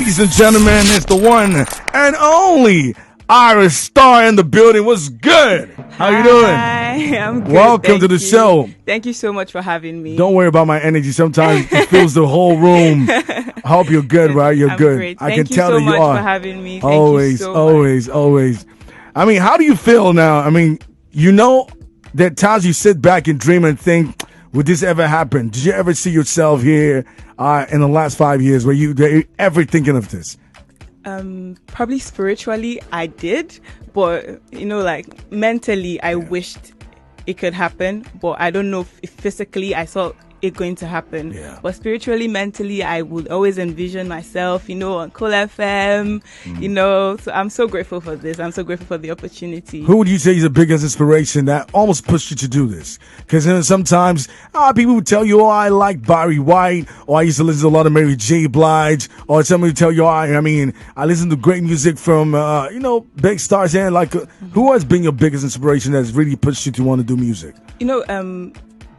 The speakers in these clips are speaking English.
Ladies and gentlemen, it's the one and only Ayra Starr in the building. What's good? How you doing? Hi, I'm good. Welcome to the show. Thank you so much for having me. Don't worry about my energy. Sometimes it fills the whole room. I hope you're good, right? You're I'm good. Great. I can tell so that you much are. For having me. Always, Thank you so always, much. always. I mean, how do you feel now? I mean, you know, there are times you sit back and dream and think, would this ever happen? Did you ever see yourself here in the last 5 years? Were you ever thinking of this? Probably spiritually, I did, but like mentally, I wished it could happen, but I don't know if physically I saw it going to happen. Yeah. But spiritually, mentally, I would always envision myself, on Cool FM, So I'm so grateful for this. I'm so grateful for the opportunity. Who would you say is the biggest inspiration that almost pushed you to do this? Because sometimes people would tell you, I like Barry White, or I used to listen to a lot of Mary J. Blige, or somebody would tell you, I listen to great music from, big stars. And who has been your biggest inspiration that's really pushed you to want to do music?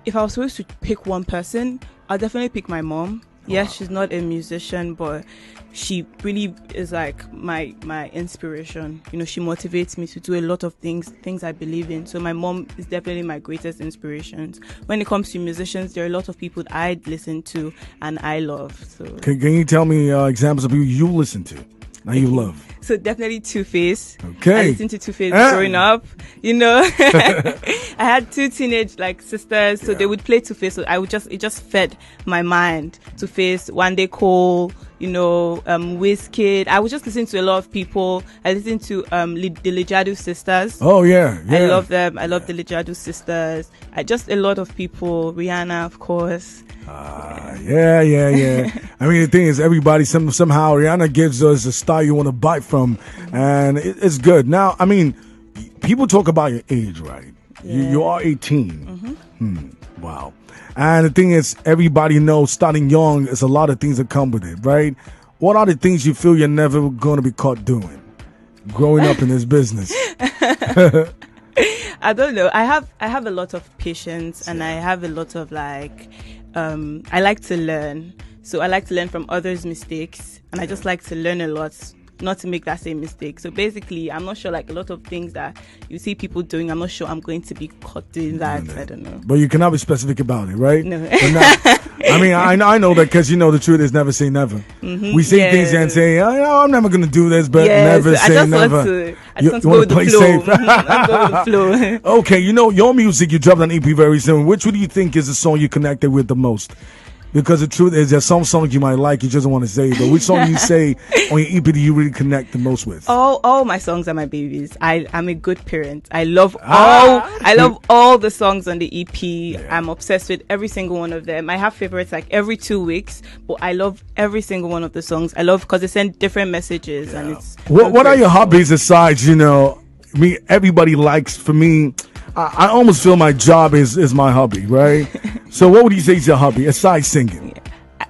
If I was supposed to pick one person, I'll definitely pick my mom. Yes, she's not a musician, but she really is like my inspiration. She motivates me to do a lot of things I believe in. So my mom is definitely my greatest inspiration. When it comes to musicians, there are a lot of people that I listen to and I love. So can you tell me examples of people you listen to? Now you love. So definitely Two-Face. Okay. I listened to Two-Face growing up. I had two teenage sisters, so they would play Two-Face. So it just fed my mind. Two-Face, One Day Cole, Wizkid. I was just listening to a lot of people. I listened to the Lijadu sisters. Oh yeah. I love them. I love the Lijadu sisters. Just a lot of people. Rihanna, of course. Yeah. I mean, the thing is, everybody somehow Rihanna gives us a style you want to bite from, and it's good. Now, I mean, people talk about your age, right? Yeah. You are 18. Wow. And the thing is, everybody knows starting young is a lot of things that come with it, right? What are the things you feel you're never going to be caught doing growing up in this business? I don't know. I have a lot of patience, and I have a lot of I like to learn. So I like to learn from others' mistakes, and I just like to learn a lot, not to make that same mistake. So basically, I'm not sure a lot of things that you see people doing, I'm not sure I'm going to be caught doing that. I don't know. But you cannot be specific about it, right? No. I mean, I know that because the truth is never say never. We say things and say, I'm never going to do this, but never say never. I just want to go with the flow. I'm going with the flow. Okay, your music, you dropped an EP very soon. Which one do you think is the song you connected with the most? Because the truth is, there's some songs you might like, you just don't want to say. But which song you say on your EP do you really connect the most with? All my songs are my babies. I'm a good parent. I love all the songs on the EP. Yeah. I'm obsessed with every single one of them. I have favorites every 2 weeks, but I love every single one of the songs. I love because they send different messages, and it's. What are your hobbies aside? Everybody likes. For me, I almost feel my job is my hobby, right? So what would you say is your hobby aside singing?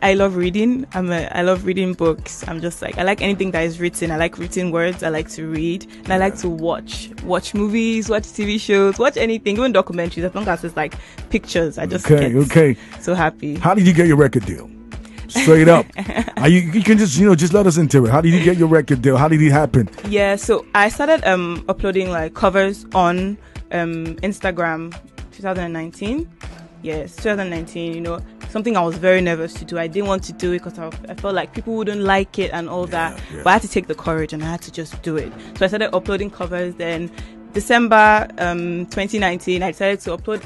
I love reading. I love reading books. I'm just I like anything that is written. I like written words. I like to read, and I like to watch movies, watch TV shows, watch anything, even documentaries. As long as it's pictures, I just get so happy. How did you get your record deal? Straight up. You can just let us into it. How did you get your record deal? How did it happen? Yeah, so I started uploading covers on Instagram 2019. Yes, 2019, something I was very nervous to do. I didn't want to do it because I felt like people wouldn't like it and all that. Yeah. But I had to take the courage and I had to just do it. So I started uploading covers. Then December 2019, I decided to upload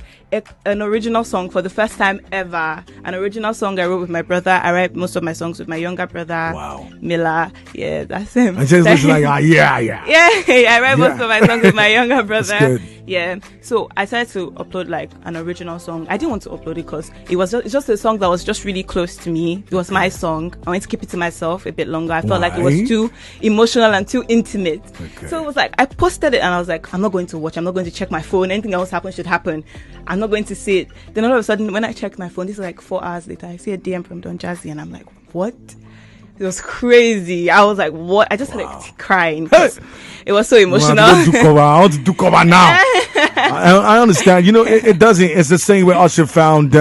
an original song for the first time ever. An original song I wrote with my brother. I write most of my songs with my younger brother. Wow. Mila. Yeah, that's him. I just listen yeah. Yeah, I write most of my songs with my younger brother. That's good. Yeah. So I decided to upload an original song. I didn't want to upload it because it's just a song that was just really close to me. It was my song. I wanted to keep it to myself a bit longer. I felt like it was too emotional and too intimate. Okay. So it was I posted it and I was I'm not going to watch. I'm not going to check my phone. Anything else should happen. I'm not going to see it. Then all of a sudden, when I checked my phone, this is 4 hours later, I see a DM from Don Jazzy and I'm like, what? It was crazy. I was like, what? I just started crying because it was so emotional. I want to do cover now. I understand. It doesn't. It's the same way Usher found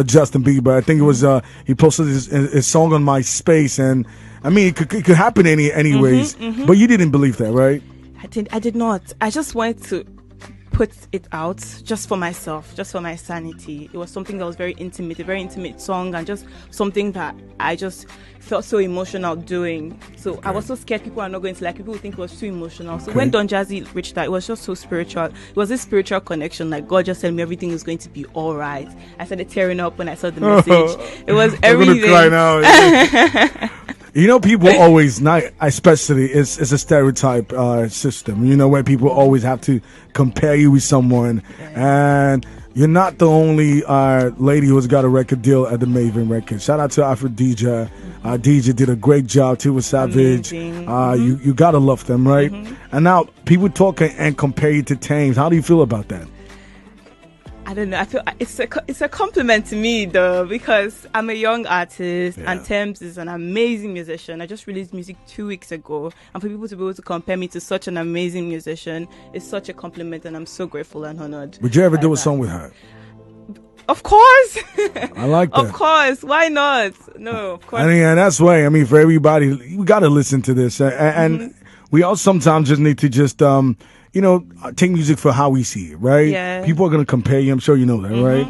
Justin Bieber. I think it was he posted his song on MySpace, and I mean, it could happen anyways. But you didn't believe that, right? I did not. I just wanted to put it out just for myself, just for my sanity. It was something that was very intimate, a very intimate song, and just something that I just felt so emotional doing. So I was so scared people are not going to like it. People would think it was too emotional. So when Don Jazzy reached out, it was just so spiritual. It was this spiritual connection. Like God just told me everything is going to be all right. I started tearing up when I saw the message. It was everything. I'm gonna cry now. You know, people always, not especially, it's a stereotype system, you know, where people always have to compare you with someone. And you're not the only lady who's got a record deal at the Maven Records. Shout out to Aphrodisia. DJ did a great job too with Savage. You gotta love them, right? And now people talk and compare you to Tems. How do you feel about that? I don't know. I feel it's a compliment to me though, because I'm a young artist and Tems is an amazing musician. I just released music 2 weeks ago, and for people to be able to compare me to such an amazing musician is such a compliment, and I'm so grateful and honored. Would you ever do a song with her? Of course. I like that. Of course. Why not? No, of course. I mean, and that's why. I mean, for everybody, we got to listen to this, and we all sometimes just need to just you know, take music for how we see it, right? Yeah. People are gonna compare you. I'm sure you know that, right?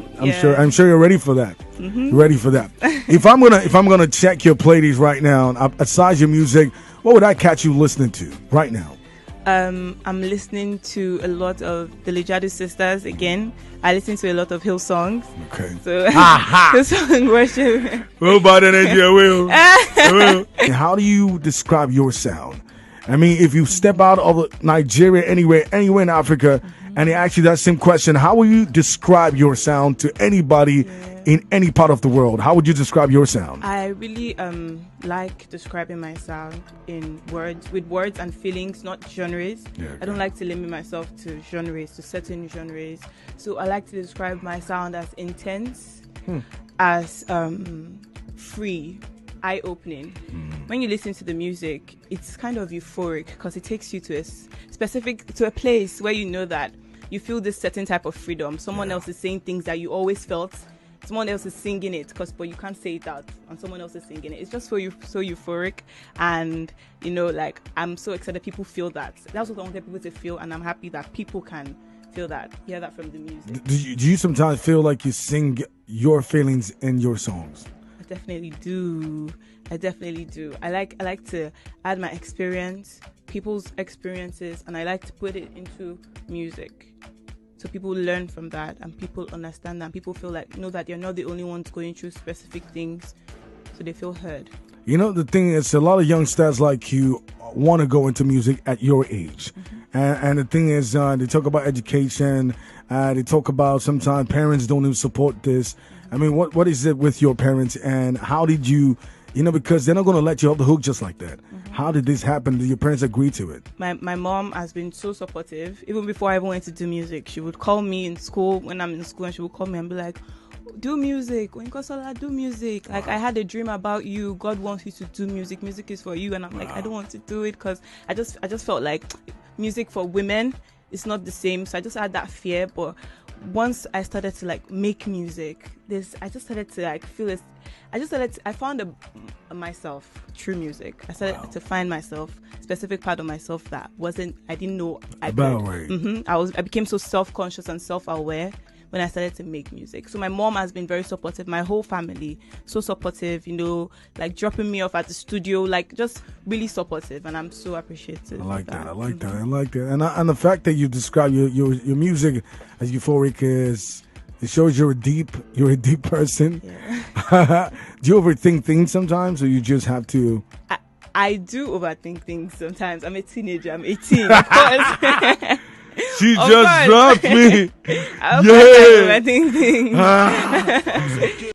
I'm sure you're ready for that. Ready for that. If I'm gonna check your playlist right now, aside your music, what would I catch you listening to right now? I'm listening to a lot of the Lijadu sisters again. I listen to a lot of Hill songs. Okay. So Hill song worship. Well, by the energy, I will. How do you describe your sound? I mean, if you step out of Nigeria, anywhere in Africa, and they ask you that same question, how will you describe your sound to anybody in any part of the world? How would you describe your sound? I really like describing my sound with words and feelings, not genres. I don't like to limit myself to genres, to certain genres. So I like to describe my sound as intense, as free, eye-opening. When you listen to the music, it's kind of euphoric because it takes you to a place where you know that you feel this certain type of freedom. Someone else is saying things that you always felt. Someone else is singing it, but you can't say it out, and someone else is singing it. It's just so euphoric, and you know, like, I'm so excited people feel that. That's what I wanted people to feel, and I'm happy that people can feel that, hear that from the music. Do you sometimes feel like you sing your feelings in your songs? I definitely do. I like to add my experience, people's experiences, and I like to put it into music. So people learn from that, and people understand that, and people feel like, know that they're not the only ones going through specific things, so they feel heard. You know, the thing is, a lot of youngsters like you want to go into music at your age. And the thing is, they talk about education, they talk about sometimes parents don't even support this. I mean, what is it with your parents, and how did you, because they're not going to let you off the hook just like that. How did this happen? Did your parents agree to it? My mom has been so supportive. Even before I even went to do music, she would call me in school, when I'm in school, and she would call me and be like, do music. When Kosola, do music. Like, I had a dream about you. God wants you to do music. Music is for you. And I'm like, I don't want to do it because I just felt like music for women is not the same. So I just had that fear. But once I started to like make music, I just started to like feel this. I found myself through music. I started to find myself, specific part of myself that I didn't know I could. I became so self-conscious and self-aware when I started to make music. So my mom has been very supportive. My whole family, so supportive, like dropping me off at the studio, like just really supportive. And I'm so appreciative. I like that. And the fact that you describe your music as euphoric it shows you're a deep person. Yeah. Do you overthink things sometimes, or you just have to? I do overthink things sometimes. I'm a teenager. I'm 18, of course. She just dropped me. I overthink things.